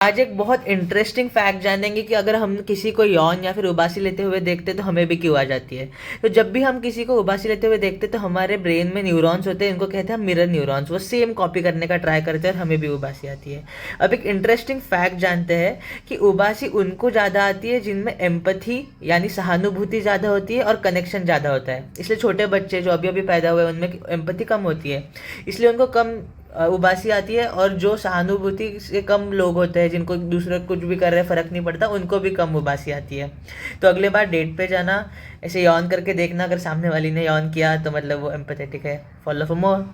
आज एक बहुत इंटरेस्टिंग फैक्ट जानेंगे कि अगर हम किसी को यौन या फिर उबासी लेते हुए देखते तो हमें भी क्यों आ जाती है। तो जब भी हम किसी को उबासी लेते हुए देखते तो हमारे ब्रेन में न्यूरॉन्स होते हैं, इनको कहते हैं मिरर न्यूरॉन्स। वो सेम कॉपी करने का ट्राई करते हैं और हमें भी उबासी आती है। अब एक इंटरेस्टिंग फैक्ट जानते हैं कि उबासी उनको ज़्यादा आती है जिनमें एम्पथी यानी सहानुभूति ज़्यादा होती है और कनेक्शन ज़्यादा होता है। इसलिए छोटे बच्चे जो अभी अभी पैदा हुए उनमें एम्पथी कम होती है, इसलिए उनको कम उबासी आती है। और जो सहानुभूति से कम लोग होते हैं, जिनको दूसरे कुछ भी कर रहे हैं फ़र्क नहीं पड़ता, उनको भी कम उबासी आती है। तो अगले बार डेट पे जाना, ऐसे यौन करके देखना, अगर सामने वाली ने यौन किया तो मतलब वो एम्पैथेटिक है। Follow for more.